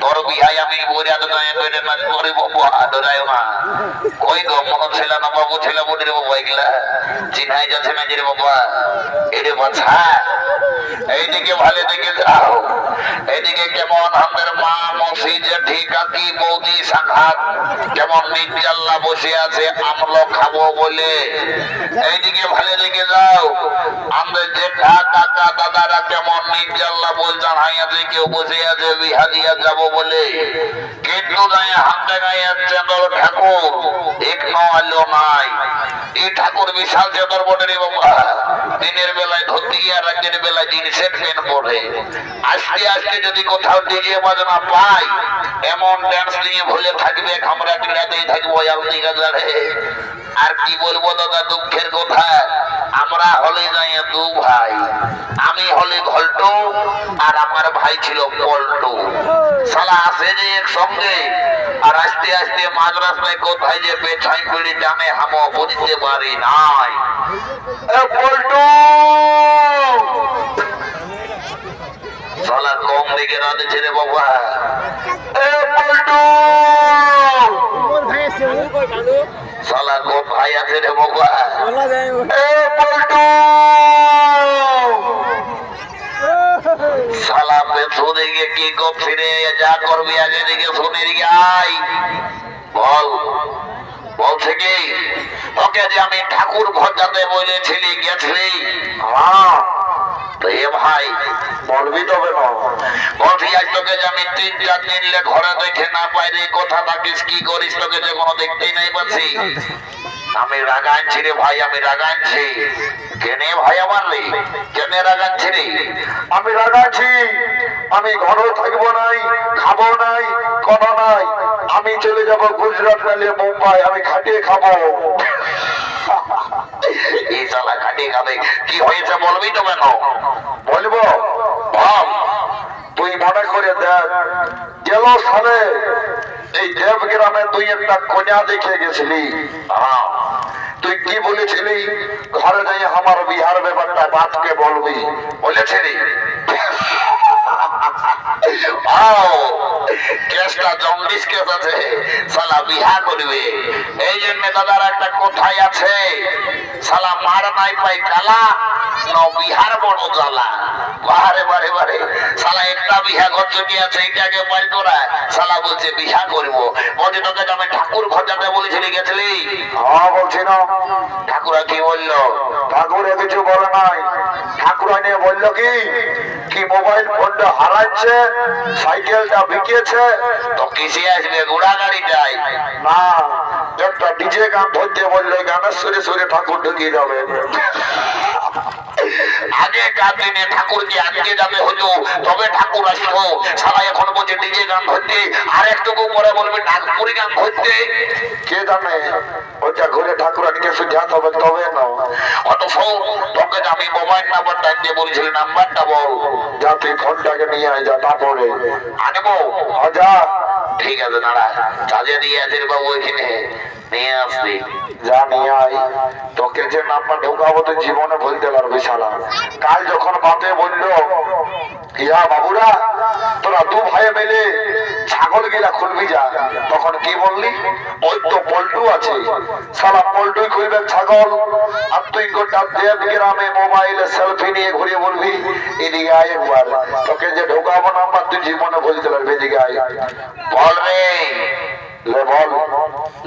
তোর বিহাই আমি কই গো মন ছিল না বাবু ছিল বলি রে বাবা এগুলা চিনাই যাচ্ছে না যে রে বাবা এরে বাছা এইদিকে ভালো দিকে যাও এইদিকে কেমন আমাদের মা মসি জেঠি কাকি বৌদি সাখাত কেমন নির্জাল্লা বসে আছে আমলো খাবো বলে এইদিকে ভালো দিকে যাও আমাদের জেঠা কাকা দাদারা কেমন নির্জাল্লা বলছেন হাইয়াতে কেউ বসে আছে বিহা দিয়া যাবো বলে কিন্তু গায়ে হামদে গায়ে চেন্দর ঠাকুর এক নলো নাই এই ঠাকুর বিশাল চেন্দর বটে রে বাবা দিনের বেলায় ধুতি আর রাতের বেলায় জিন্সের প্যান্ট পরে আজকে আজকে যদি কোথাও ডিজে বাজনা পাই এমন ড্যান্স নিয়ে ভুলে থাকবে আমরা ক্রীড়াতেই থাকবো আপনি গাজারে আর কি বলবো দাদা দুঃখের কথা আমরা হলে যাই দু ভাই আমি হলে ঘল্টু আর আমার ভাই ছিল পল্টু শালা আসে যে একসঙ্গে আর আস্তে আস্তে মাঝ রাস্তায় কোথায় যে পেছাই পিড়ি জানে হামো বুঝতে পারি নাই পল্টু শালা কম দিকে রাতে ছেড়ে বাবা পল্টু শালা কো ভাই আছে রে বাবা পল্টু শালা পেছু দিকে কি গপ ফিরে যা করবি আগে দিকে শুনে দিকে আই বল বলছে কি তোকে যে আমি ঠাকুর ভজাতে বলেছিলি গেছিলি হ্যাঁ ভাই বলবি তবে না বলছি আজ তোকে যে আমি 3-4 দিন ঘরে দেখে না পাইরে কথা থাকিস কি করিস তোকে যে কোনো দেখতেই নাই পাচ্ছি আমি রাগাইছি রে ভাই আমি রাগাইছি কেনে ভাই আমার রে কেনে রাগাচ্ছি রে আমি রাগাচ্ছি আমি ঘরেও থাকবো নাই খাবো নাই কোনো নাই আমি চলে যাব গুজরাট নালে মুম্বাই আমি খাটিয়ে খাবো এই শালা খাটিয়ে খাবে কি হয়েছে বলবি তো কেন বলবো বল তুই মনে করে দেখ গেল সালে এই দেবগ্রামে তুই একটা কন্যা দেখে গেছিলি তুই কি বলেছিলি ঘরে যাই আমার বিহার ব্যাপারটা বাপকে বলবি বলেছিলি কেসটা জন্ডিস কেস আছে শালা বিহা করবে এই জন্য দাদার একটা কোথায় আছে শালা মার নাই পাই কালা ন বিহার বড় জ্বালা বাহারে বারে বারে শালা একটা বিহা করছে কি আছে এইটাকে পাই করা শালা বলছে বিহা করবো বলছে তোকে আমি ঠাকুর খোঁজাতে বলেছিলি গেছিলি হ্যাঁ বলছি না ঠাকুরা কি বললো ঠাকুরে কিছু বলে নাই ঠাকুরা নিয়ে বললো কি মোবাইল ফোনটা হারাচ্ছে সাইকেলটা বিকেছে তো কিসে আসবে ঘোড়া গাড়িটাই না একটা ডিজে গান ধরতে বললো গানের সুরে সুরে ঠাকুর ঢুকিয়ে যাবে আগে দিনে ঠাকুরকে আজকে যাবে হতো তবে ঠাকুর আসতো সবাই এখন বলছে ডিজে গান ধরতে আর একটুকু পরে বলবে নাগপুরি গান ধরতে কে জানে ওইটা ঘুরে ঠাকুর আজকে সুঝাতে হবে তবে না অত ফোন তোকে আমি মোবাইল নাম্বারটা দিয়ে বলেছিলি নাম্বারটা বল যা তুই ফোনটাকে নিয়ে আয় যা তারপরে আনবো যা ঠিক আছে দাঁড়া চাঁদে দিয়ে আছে বাবু ওইখানে নিয়ে আসবি যা নিয়ে আয় তোকে যে নাম্বার ঢোকাবো তুই জীবনে বলতে পারবি শালা কাল যখন বাপে বললো ইয়া বাবুরা তোরা দু ভাই মিলে ছাগল গিলা খুলবি যা তখন কি বললি ওই তো পল্টু আছে শালা পল্টুই খুলবে ছাগল আর তুই গোটা দেবগ্রামে মোবাইলে সেলফি নিয়ে ঘুরে বলবি এদিকে আয় একবার তোকে যে ঢোকাবো নাম্বার তুই জীবনে বলতে পারবি এদিকে আয় বল রে ले बोल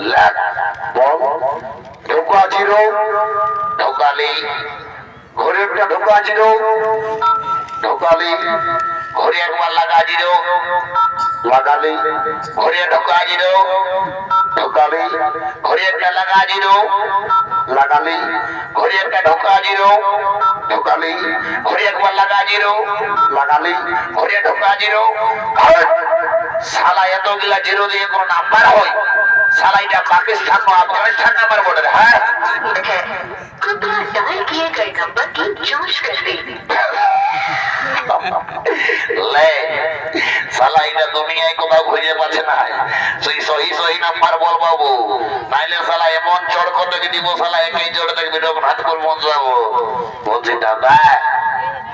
ले बोल ढोका जीरो ढोकाली घोड़े पे ढोका जीरो ढोकाली घोड़े एक बार लगा जीरो लगाली घोड़े ढोका जीरो ढोकाली घोड़े एक लगा जीरो लगाली घोड़े एक ढोका जीरो ढोकाली घोड़े एक बार लगा जीरो लगाली घोड़े ढोका जीरो শালা এতগুলা জিরো দিয়ে কোন নাম্বার হয় শালা এটা পাকিস্তান ও আফগানিস্তান নাম্বার বলে হ্যাঁ कृपया डायल किए गए नंबर की जांच कर लें লে শালা এটা দুনিয়ায় কোথাও খুঁজে পাচ্ছে না। তুই সহি সহি নাম্বার বল বাবু, নাইলে শালা এমন চড়ক থেকে দিব শালা একই জোরে দেখবি তখন হাত করে মন যাবো। বলছি দাদা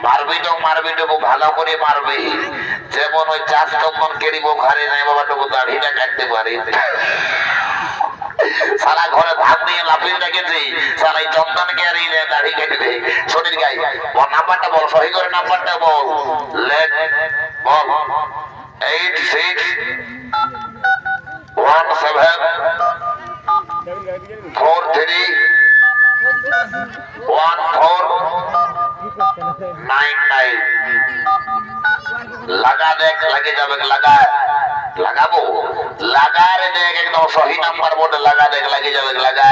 মারবি তো মারবি টুকু ভালো করে মারবি, যেমন ওই 4 নম্বর কেরিব ঘরে নাই বাবা টুকু দাড়িটা কাটতে পারি। সারা ঘরে ভাত দিয়ে লাফিয়ে রেখেছি, সারা এই চন্দনকে আর দাড়ি কেটে শরীর গাই। ওর নাম্বারটা বল, সহি করে নাম্বারটা বল। লেট বল 8617431499। লাগা দেখ, লাগে যাবে, লাগা লাগাবো, লাগা রে দেখ, একদম সহি নাম্বার বোর্ডে লাগা দেখ, লাগে যাবে, লাগা।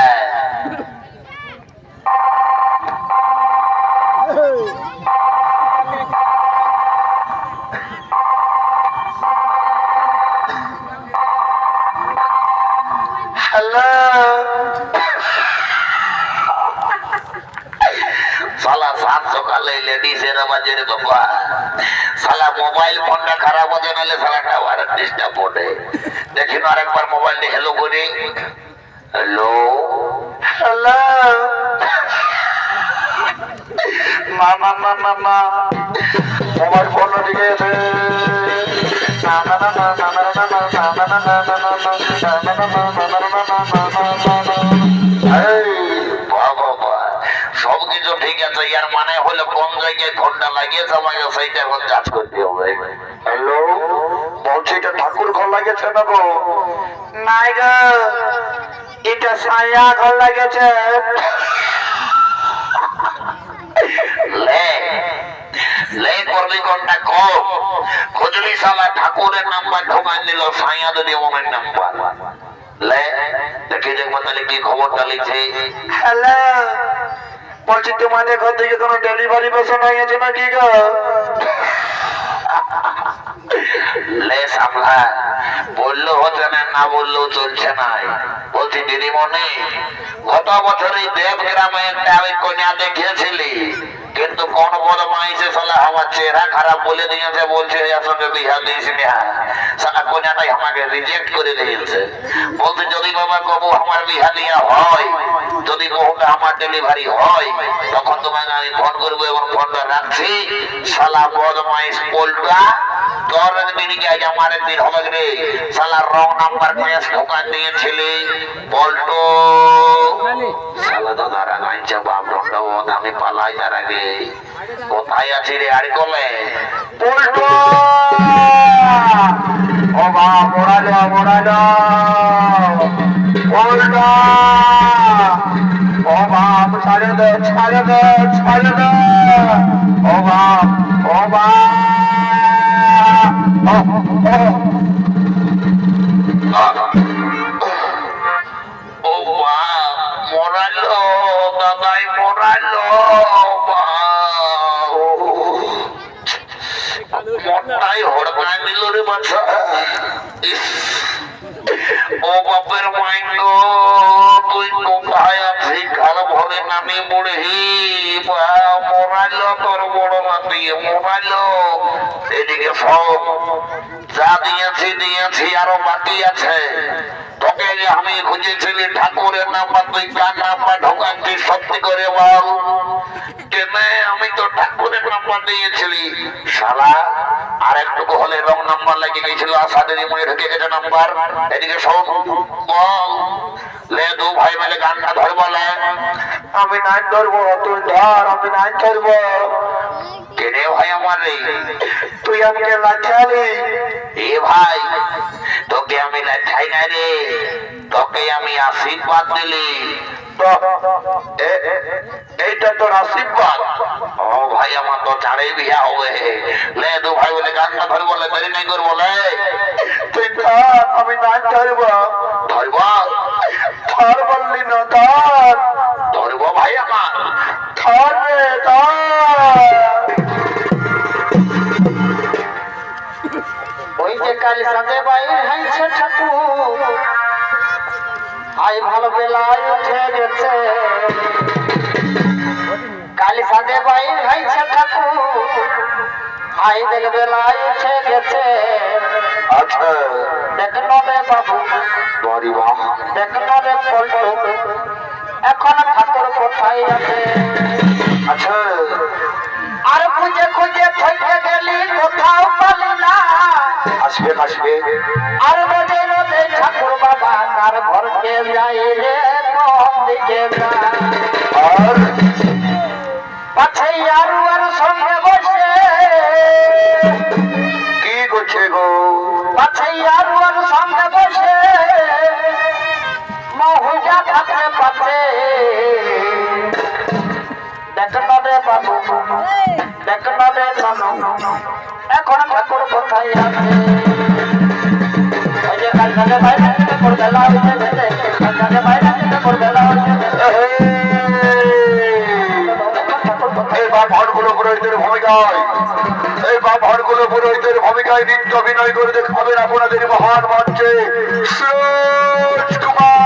হ্যালো সালা, 7 সকালে লেডিসের আওয়াজের বাবা, সালা মোবাইল ফোনটা খারাপ হতে নাহলে সালা টাওয়ার ডিস্টার্ব ওঠে। দেখি না আরেকবার মোবাইলটা হ্যালো করি। হ্যালো হ্যালো, না না না না না, মোবাইল ফোন দিকে এসে না না না না না না না না না না না না না সবকিছু ঠিক আছে, ইয়ার মানে হলো কোন জায়গায় ফোনটা লাগিয়েছে আমাকে সেইটা এখন যাচ করতে হবে। হ্যালো বলছি, এটা ঠাকুর ঘর লাগিয়েছে না গো? নাই গো, এটা সায়া ঘর লাগিয়েছে। লে লে করবি কোনটা কম, খুঁজলি সালা ঠাকুরের নাম্বার ঢোকান দিল, সাইয়া যদি মনের নাম্বার। লে দেখি দেখবো তাহলে কি খবরটা লিখছে। হ্যালো বলছি, তোমাদের ঘর থেকে কোনো ডেলিভারি পেশেন্ট হয়ে গেছে নাকি গো? লে সামলা, বললেও হচ্ছে না, না বললেও চলছে না। বলছি দিদিমণি, গত বছরই দেবগ্রামে একটা আমি কন্যা দেখিয়েছিলি, কিন্তু কোন বড় মাইসে সালা আমার চেহারা খারাপ বলে দিয়েছে, বলছে এর সঙ্গে বিয়া দিস না। সালা কন্যাটাই আমাকে রিজেক্ট করে দিয়েছে। বলছে যদি বাবা কবু আমার বিয়া দিয়া হয়, যদি বহুটা আমার ডেলিভারি হয়, তখন তোমাকে আমি ফোন করবো, এবং ফোনটা রাখছি। শালা বদমাইশ পোলটা, তোর একদিন আজ আমার একদিন হবে রে, শালা রং নাম্বার পেস ঢোকা দিয়েছিলি পল্টো। শালা দাদা রাগাইছে বাপ দণ্ডবোধ, আমি পালাই তার আগে। কোথায় আছি রে আরে কলে পল্টো? ও বাপ মোড়ালো মোড়ালো পল্টো, ও বাপ ছাড়ে দে ছাড়ে দে ছাড়ে দে, ও বাপ ও বাপ, ও বাপ মোড়ালো, দাদাই মোড়ালো, মনটাই হড়কা দিল রে বাচ্চা। ও বাপের মাইন্ড, তুই কোথায় আছিস? ঘর ভরে নামি বুড়ি মোড়াইল, তোর বড় নাতি মোড়াইল। এদিকে সব যা দিয়েছি দিয়েছি, আরো বাকি আছে। তোকে আমি খুঁজেছিলি ঠাকুরের নাম্বার, তুই কার নাম্বার ঢোকাচ্ছিস সত্যি করে বল। কেনে আমি তো ঠাকুরের নাম্বার দিয়েছিলি শালা, আর একটুকু হলে রং নাম্বার লাগিয়ে গেছিল, আসাদের মনে ঢুকে গেছে নাম্বার। এদিকে সব বল। লে দু ভাই মিলে গানটা ধর বলে, আমি নাচ ধরবো তুই ধর, আমি নাচ ধরবো। কেনে ভাই আমার রে, তুই আমাকে লাঠালি? এ ভাই তোকে আমি লাঠাই না রে, তোকে আমি আশীর্বাদ দিলি। এইটা তোর আশীর্বাদ? ও ভাই আমার তো ছাড়ে বিয়া হবে। লে দু ভাই বলে গানটা ধর বলে, দেরি নাই কর বলে। তুই ধর, আমি নাচ ধরব। ধরব? ধর বললি না, ধর। ধরব ভাই আমার, ধর রে ধর। ওই যে কাল সাথে বাইর হয়েছে ঠাকুর, আই ভালো বেলায় উঠে গেছে। কালি সাথে বাইর হয়েছে ঠাকুর হাই দেখবে লাইছে গেছে আচ্ছা দেখলো রে বাবু বাড়ি বাহ দেখলো রে পল্টু এখন ঠাকুর কোথায় আছে আচ্ছা আর খুঁজে খুঁজে থেকে গেলি কোথাও পালি না আসবে আসবে আর রোদে রোদে ঠাকুর বাবা তার ঘরকে যাই রে কোন দিকে যা আর পাছে আর সঙ্গে বসে কি করছে গো পাছে আর সঙ্গে বসে মহুজা খাতে পাচ্ছে দেখলো রে বাবু দেখলো রে নানু এখন ঠাকুর কোথায় আছে ওই যে কাল সাথে বাইরে থেকে করবে লাউ যেতে কাল সাথে বাইরে থেকে করবে লাউ যেতে এই বাপ হরগুলো পুরোহিতের ভূমিকায় এই বাপ হরগুলো পুরোহিতের ভূমিকায় নৃত্য অভিনয় করে দেখাবেন আপনাদের মহান মঞ্চে সুরজ কুমার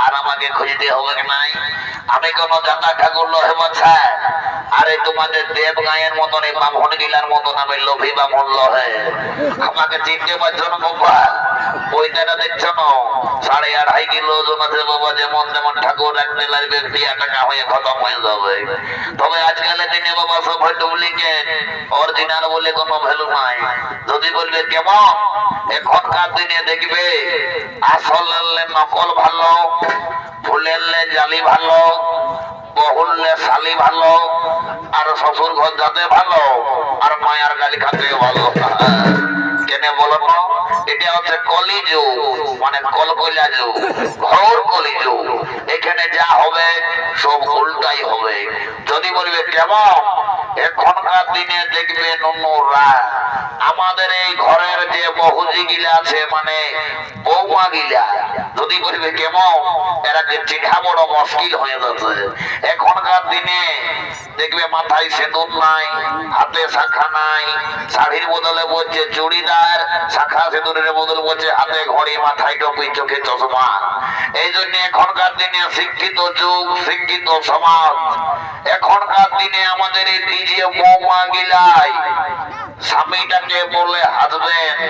আর আমাকে খুঁজতে হবে নাই আমি কোন জানা ঠাকুর লহে বাছা আরে তোমাদের দেব গায়ের মতন এই বামন গিলার মতন আমি লোভী বামন লহে আমাকে চিনতে পারছো না বাবা ওইটা দেখছো না 2.5 কিলো ওজন আছে বাবা যেমন তেমন ঠাকুর রাখতে লাগবে 2 টাকা হয়ে খতম হয়ে যাবে তবে আজকালের দিনে বাবা সব ডুপ্লিকেট অরিজিনাল বলে কোনো ভ্যালু নাই যদি বলবে কেমন এখনকার দিনে দেখবে আসল নকল ভালো ফুলের জালি ভালো বহুললে শালি ভালো আর শ্বশুর ঘর যাতে ভালো আর মায়ার গালি খাতে ভালো কেন বলো না এটা হচ্ছে কলিযুগ মানে কলকলা যুগ ঘোর কলিযুগ এখানে যা হবে সব উল্টাই হবে যদি বলবে কেমন এখনকার দিনে দেখবে নুনুরা আমাদের এই ঘরের যে বহুজি গিলা আছে মানে বৌমা গিলা যদি বলবে কেমন এরাকে চিঠা বড় মুশকিল হয়ে যাচ্ছে এখনকার দিনে দেখবে মাথায় সিঁদুর নাই হাতে শাখা নাই শাড়ির বদলে বলছে চুড়িদার শাখা সিঁদুরের বদল বলছে হাতে ঘড়ি মাথায় টুপি চোখে চশমা এই জন্য এখনকার দিনে শিক্ষিত যুগ শিক্ষিত সমাজ এখনকার দিনে আমাদের এই ডিজে বৌমা গিলাই স্বামীটাকে বলে হাজবেন্ড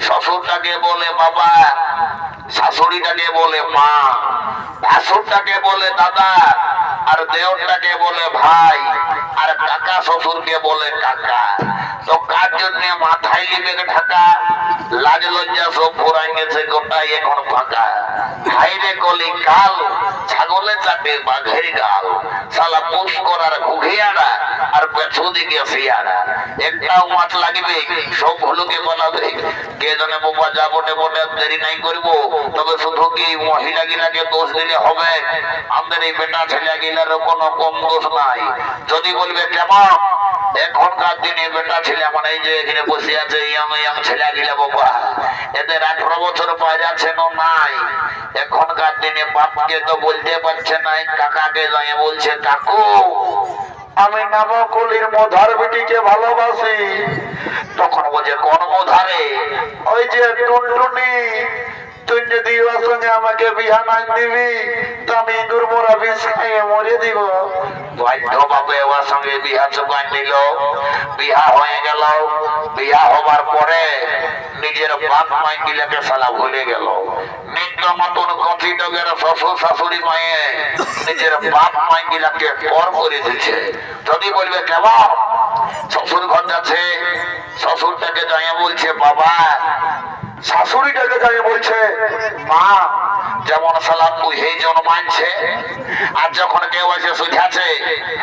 শ্বশুরটাকে বলে বাবা শাশুড়িটাকে বলে মা ভাসুরটাকে বলে দাদা আর দেওরটাকে বলে ভাই আর কাকা শ্বশুরকে বলে কাকা তো কার জন্য মাথায় লিবে ঢাকা লাজ লজ্জা সব ফুরাই গেছে গোটাই এখন ফাঁকা হাইরে কলি কাল ছাগলে চাটে বাঘের গাল শালা পুষ করার ঘুঘিয়ারা আর পেছু দিকে শিয়ারা একটাও মাছ লাগবে সব হলুকে বানাবে কে জানে বাবা যাবো বলে দেরি নাই করবো তবে শুধু কি মহিলা গিলাকে দোষ দিলে হবে আমাদের এই বেটা ছেলে গিলার কোনো কম দোষ নাই যদি বলবে কেমন এখনকার দিনে বেটা ছেলে মানে এই যে এখানে বসে আছে ইয়াং ছেলে গিলা বাবা এদের 18 বছর বাইরে আছে নাই এখনকার দিনে বাপকে তো বলতে পারছে না কাকাকে যাই বলছে কাকু আমি নামকলির মধার বেটিকে ভালোবাসি তখন বলছে কোন মধারে ওই যে টুনটুনি তুই যদি ওর সঙ্গে আমাকে বিয়া না দিবি তো আমি ইঁদুর মোরা বিষ খাইয়ে মরে দিব বাধ্য বাপে ওর সঙ্গে বিয়া চুকান দিল বিয়া হয়ে গেল বিয়া হবার পরে নিজের বাপ মাই গিলাকে সালা ভুলে গেল নিত্য মতন কথিতকের শ্বশুর শাশুড়ি মায়ে নিজের বাপ মাই গিলাকে পর করে দিচ্ছে যদি বলবে কেমন শ্বশুর ঘর যাচ্ছে শ্বশুরটাকে যাইয়া বলছে বাবা শাশুড়িটাকে যাই বলছে মা যেমন সালাদ বুঝে জন মানছে, আর যখন কেউ এসে সুঝাছে,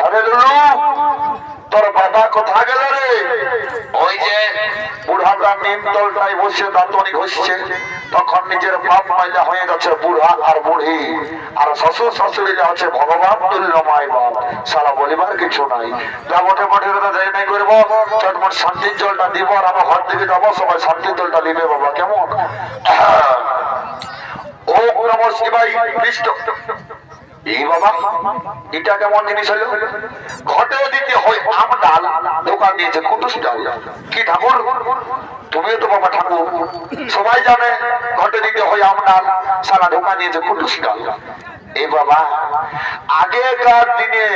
আরে লুলু তোর বাবা কোথা গেল রে? ওই যে বুড়াটা নিম তলটায় বসে দাঁতনি ঘষছে, তখন নিজের বাপ মাইলা হয়ে গেছে বুড়া আর বুড়ি, আর শ্বশুর শাশুড়িরা হচ্ছে ভগবান তুল্য মাই বাপ। সারা বলিবার কিছু নাই, যা মোটে মোটে যাই নাই করবো, চটমট শান্তির জলটা দিব আর আমার ঘর থেকে যাবো, সবাই শান্তির জলটা নিবে বাবা, কেমন? ও নমঃ শিবায় কৃষ্ণ। এই বাবা এটা কেমন জিনিস হলো? ঘটেও দিতে হয় আম ডাল, দোকান দিয়েছে কুটুস ডাল। কি ঠাকুর তুমিও তো বাবা ঠাকুর, সবাই জানে ঘটে দিতে হয় আম ডাল, সারা দোকান দিয়েছে কুটুস ডাল। এই বাবা আগেকার দিনে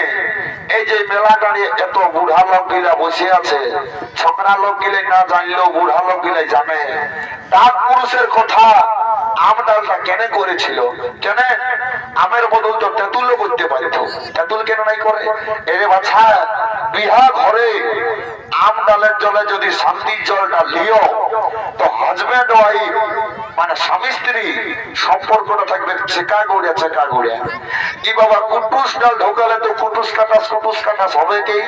এই যে মেলা দাঁড়িয়ে এত বুড়া লোক গিলা বসে আছে, ছোকরা লোক গিলে না জানলেও বুড়া লোক গিলে জানে ডাক পুরুষের কথা। আম ডালটা কেন করেছিল? কেন আমের বদল তো তেঁতুলও করতে পারিত, তেঁতুল কেন নাই করে? এরে বাছা বিহা ঘরে আম ডালের জলে যদি শান্তির জলটা লিও, তো হাজব্যান্ড ওয়াইফ মানে স্বামী স্ত্রী সম্পর্কটা থাকবে চেকা গড়িয়া চেকা গড়িয়া। কি বাবা কুটুস ডাল ঢোকালে তো কুটুস কাটাস হবে কি?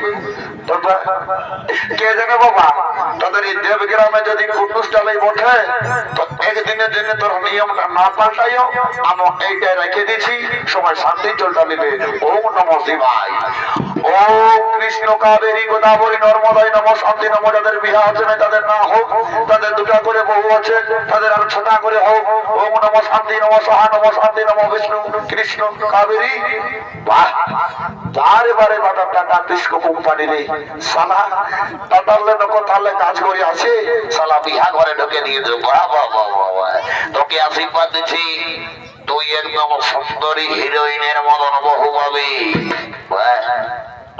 কে জানে বাবা, তাদের এই দেবগ্রামে যদি কুটুস ডালাই বঠে, তো একদিনের জন্য তোর নিয়মটা না পাল্টাইও, আমি এইটাই রেখে দিছি, সবাই শান্তির জলটা নিবে। ওম নমঃ শিবায়। ও কৃষ্ণ কাবেরী গোদাবরী নর্মদায় নমঃ শান্তি নমঃ। যাদের বিবাহ আছে না তাদের না হোক, তাদের দুটা করে বহু আছে, তাদের আর ছোটা করে হোক। ওম নমঃ শান্তি নমঃ সহা নমঃ শান্তি নমঃ বিষ্ণু কৃষ্ণ কাবেরী। বাহ, বারে বারে বাবা টাটা কৃষ্ণ কোম্পানি রে সালা, টাটালে তাহলে কাজ করে আছে সালা, বিহা ঘরে ঢুকে দিয়ে দেবো। বাবা বাবা তোকে আশীর্বাদ দিচ্ছি, তুই একদম সুন্দরী হিরোইনের মতন বহু পাবি।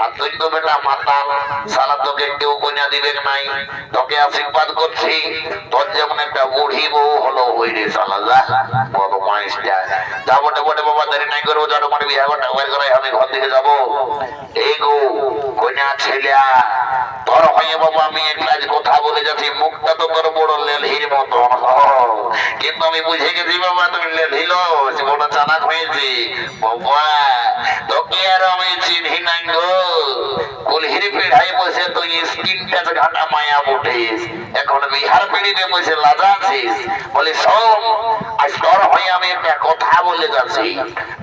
আর তুই তো বেটা মাতাল, সালা তোকে কেউ কন্যা দিবে নাই, তোকে আশীর্বাদ করছি। তোর যেমন একটা বুড়ি বউ হলো ওই রে সালা, যা বড় মাইস যা বটে বটে বাবা, দেরি নাই করবো, যা তোমার বিয়ে ঘরটা করে আমি ঘর থেকে যাবো। এই গো কন্যা ছেলেয়া তোর হয়ে বাবা আমি একটা কথা বলে যাচ্ছি, মুখটা তো তোর বড় লেলহির মতন, কিন্তু আমি বুঝে গেছি বাবা তুমি লেলহিল বড় চালাক হয়েছি বাবা। তোকে আর আমি চিনহি নাই গো, কুলহির পিড়াই বসে তুই স্কিন টাচ ঘাটা মায়া উঠিস, এখন বিহার পিড়িতে বসে লাজাছিস। বলি শোন, আজ তোর হয়ে আমি একটা কথা বলে যাচ্ছি।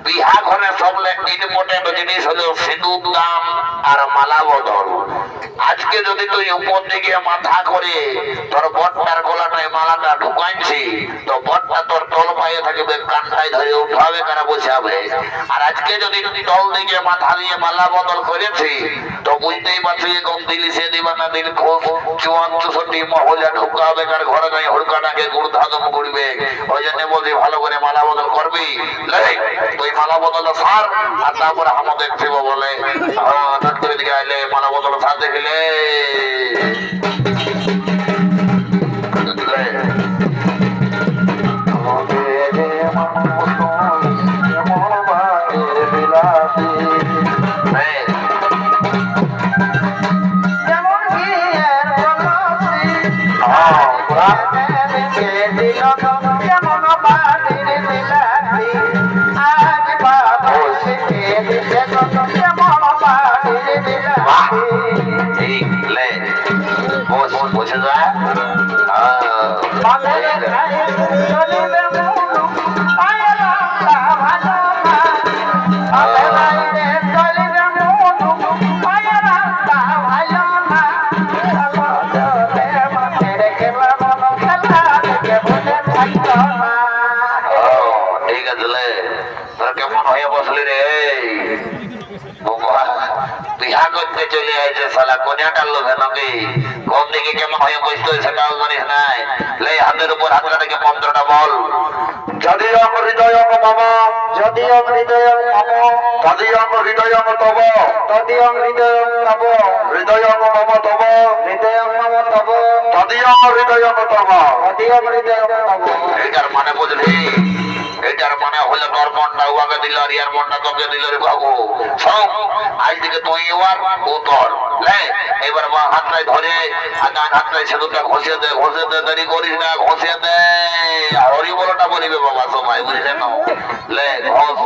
বিহা ঘরে সবলে ইম্পর্টেন্ট জিনিস হলো সিঁদুর দাম আর মালা বদল। আজকে যদি তুই উপর দিকে মাথা করে তোর বটটার গলাটায় মালাটা ঢুকাইছি, তো বটটা তোর তল পায়ে থাকবে, কানটায় ধরে উঠাবে, কারা বসাবে। আর আজকে যদি তল দিকে মাথা দিয়ে মালা বদল করেছি, তো বুঝতেই পারছি কম দিলি সে দিবা না দিল খুব 64 মহলে ঢুকাবে, কার ঘরে যাই হুড়কাটাকে গুড় ধাদম করবে। ওই জন্য বলছি ভালো করে মালা বদল করবি, তুই মালা বদল সার, আর তারপরে আমাদের দেখছিব বলে হঠাৎ করে দিকে আইলে মালা বদল সার দেখলে বসে যা কেমন হয়ে বসলি রে? বিহা করতে চলে আইছে সালা, কোনিয়াটা লোভে নাকি কোন দিকে কেমন হয়ে বসতে সেটাও জানিস নাই। লে হাতের উপর হাত রেখে মন্ত্রটা বল। যদি আমার হৃদয় মম, যদি আমার হৃদয় মম, যদি আমার হৃদয় তব, যদি আমার হৃদয় তব, হৃদয় মম তব, হৃদয় মম তব, যদি আমার হৃদয় তব, যদি আমার হৃদয় তব। এটার মানে বুঝলি? এটার মানে হলো তোর মনটা উহাকে দিল আর ইয়ার মনটা তোকে দিল রে বাবু। সব আজ থেকে তুই ও তোর এবার মা হাতটায় ধরে আর ডান হাতটায় সেতুটা ঘষে দে, ঘষে দে, দেরি করিস না, ঘষে দে। হরি বল কথাটা বলিবে বাবা সবাই বুঝলে না লে ঘষ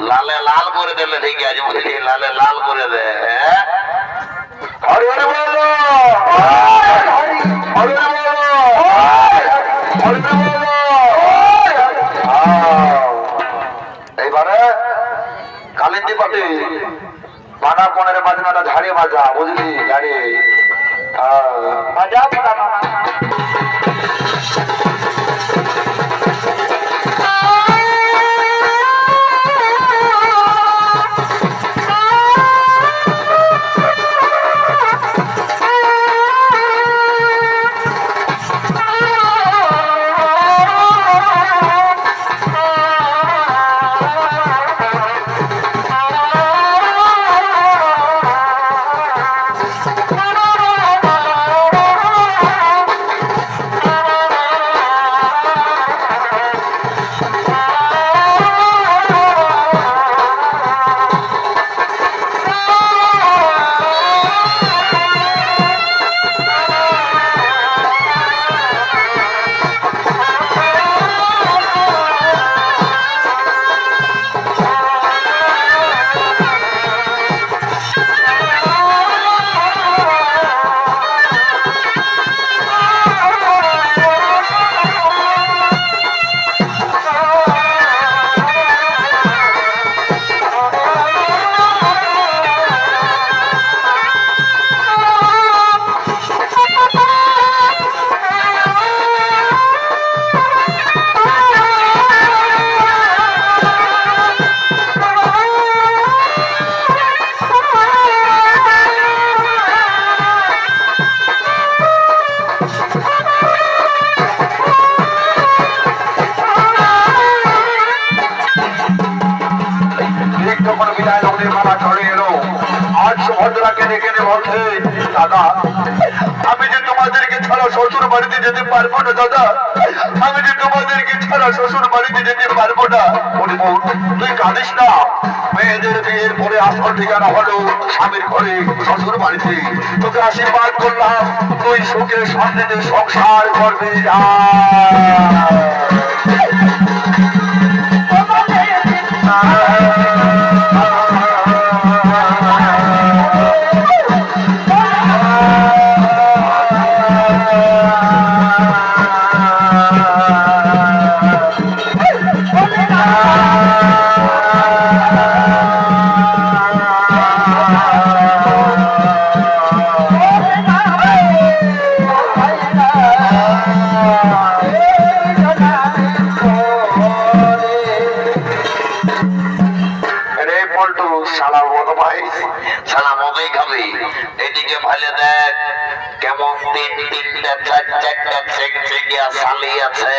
লালে লাল করে দিলে ঠিক আছে বুঝলি লালে লাল করে দে হ্যাঁ হরি হরি বলো হরি হরি বলো হরি বলো এইবারে কালিন্দি পাটি বানা পনের বাজনাটা ঝাড়িয়ে বাজা বুঝলি ঝাড়িয়ে বাজা পুরানো না যখন বিদায় লগ্নের মালা চলে এলো আজ সুভদ্রাকে ডেকে বলছে দাদা আমি যে তোমাদেরকে ছাড়া শ্বশুর বাড়িতে যেতে পারবো না দাদা আমি যে তোমাদেরকে ছাড়া শ্বশুর বাড়িতে যেতে পারবো না তুই কাঁদিস না মেয়েদের বিয়ের পরে আসল ঠিকানা হলো স্বামীর ঘরে শ্বশুর বাড়িতে তোকে আশীর্বাদ করলাম তুই সুখে শান্তিতে সংসার করবি এদিকে ভালো দেখ কেমন তিন তিনটা চার চারটা শালি আছে